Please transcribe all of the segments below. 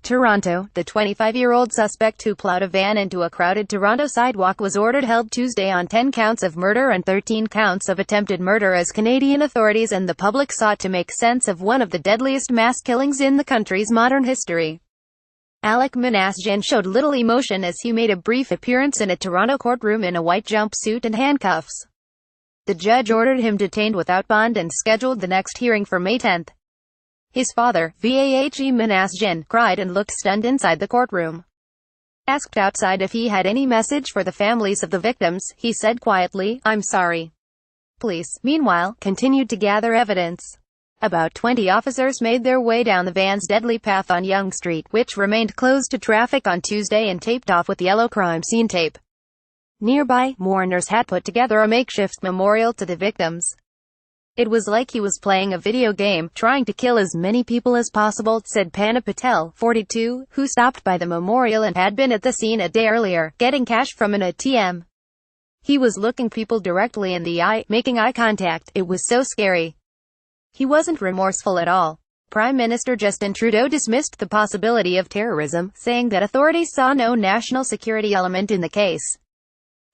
Toronto. The 25-year-old suspect who plowed a van into a crowded Toronto sidewalk was ordered held Tuesday on 10 counts of murder and 13 counts of attempted murder as Canadian authorities and the public sought to make sense of one of the deadliest mass killings in the country's modern history. Alec Minassian showed little emotion as he made a brief appearance in a Toronto courtroom in a white jumpsuit and handcuffs. The judge ordered him detained without bond and scheduled the next hearing for May 10. His father, Vahe Minassian, cried and looked stunned inside the courtroom. Asked outside if he had any message for the families of the victims, he said quietly, "I'm sorry." Police, meanwhile, continued to gather evidence. About 20 officers made their way down the van's deadly path on Yonge Street, which remained closed to traffic on Tuesday and taped off with yellow crime scene tape. Nearby, mourners had put together a makeshift memorial to the victims. "It was like he was playing a video game, trying to kill as many people as possible," said Panna Patel, 42, who stopped by the memorial and had been at the scene a day earlier, getting cash from an ATM. "He was looking people directly in the eye, making eye contact. It was so scary. He wasn't remorseful at all." Prime Minister Justin Trudeau dismissed the possibility of terrorism, saying that authorities saw no national security element in the case.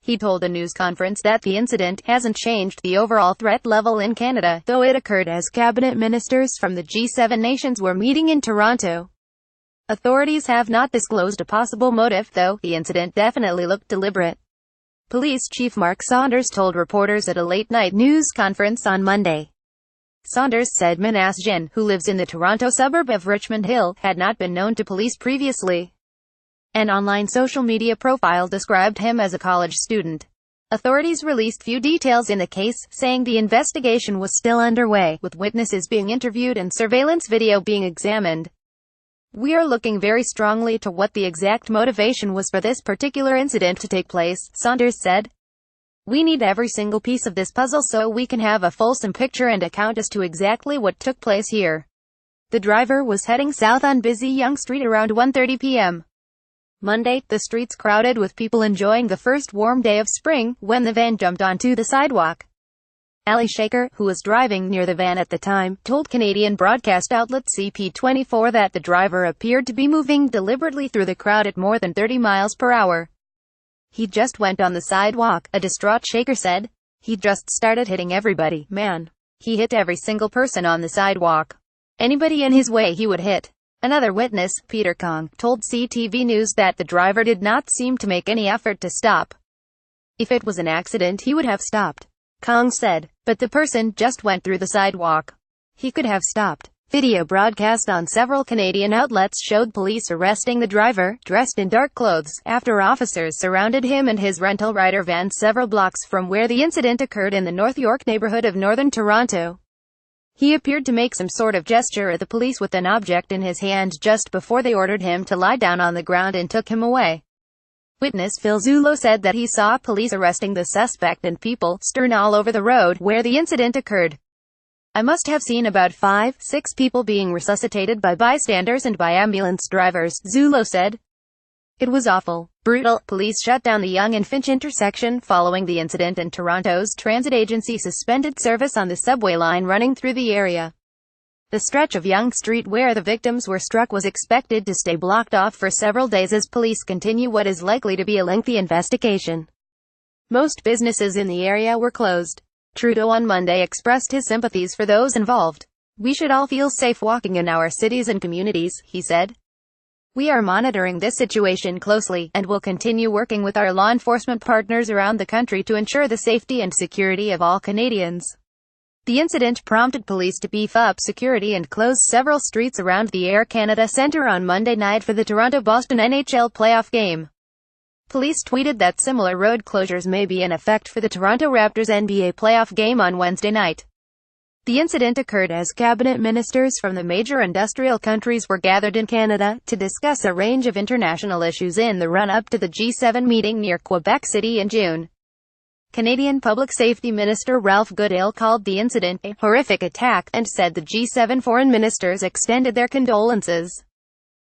He told a news conference that the incident hasn't changed the overall threat level in Canada, though it occurred as cabinet ministers from the G7 nations were meeting in Toronto. Authorities have not disclosed a possible motive, though the incident definitely looked deliberate. Police Chief Mark Saunders told reporters at a late-night news conference on Monday. Saunders said Minassian, who lives in the Toronto suburb of Richmond Hill, had not been known to police previously. An online social media profile described him as a college student. Authorities released few details in the case, saying the investigation was still underway, with witnesses being interviewed and surveillance video being examined. "We are looking very strongly to what the exact motivation was for this particular incident to take place," Saunders said. "We need every single piece of this puzzle so we can have a fulsome picture and account as to exactly what took place here." The driver was heading south on busy Yonge Street around 1:30 p.m. Monday, the streets crowded with people enjoying the first warm day of spring, when the van jumped onto the sidewalk. Ali Shaker, who was driving near the van at the time, told Canadian broadcast outlet CP24 that the driver appeared to be moving deliberately through the crowd at more than 30 miles per hour. "He just went on the sidewalk," a distraught Shaker said. "He just started hitting everybody, man. He hit every single person on the sidewalk. Anybody in his way he would hit." Another witness, Peter Kong, told CTV News that the driver did not seem to make any effort to stop. "If it was an accident he would have stopped," Kong said. "But the person just went through the sidewalk. He could have stopped." Video broadcast on several Canadian outlets showed police arresting the driver, dressed in dark clothes, after officers surrounded him and his rental rider van several blocks from where the incident occurred in the North York neighbourhood of northern Toronto. He appeared to make some sort of gesture at the police with an object in his hand just before they ordered him to lie down on the ground and took him away. Witness Phil Zullo said that he saw police arresting the suspect and people strewn all over the road where the incident occurred. "I must have seen about 5-6 people being resuscitated by bystanders and by ambulance drivers," Zullo said. "It was awful. Brutal." Police shut down the Yonge and Finch intersection following the incident, and Toronto's transit agency suspended service on the subway line running through the area. The stretch of Yonge Street where the victims were struck was expected to stay blocked off for several days as police continue what is likely to be a lengthy investigation. Most businesses in the area were closed. Trudeau on Monday expressed his sympathies for those involved. "We should all feel safe walking in our cities and communities," he said. "We are monitoring this situation closely, and will continue working with our law enforcement partners around the country to ensure the safety and security of all Canadians." The incident prompted police to beef up security and close several streets around the Air Canada Centre on Monday night for the Toronto-Boston NHL playoff game. Police tweeted that similar road closures may be in effect for the Toronto Raptors NBA playoff game on Wednesday night. The incident occurred as cabinet ministers from the major industrial countries were gathered in Canada to discuss a range of international issues in the run-up to the G7 meeting near Quebec City in June. Canadian Public Safety Minister Ralph Goodale called the incident a horrific attack and said the G7 foreign ministers extended their condolences.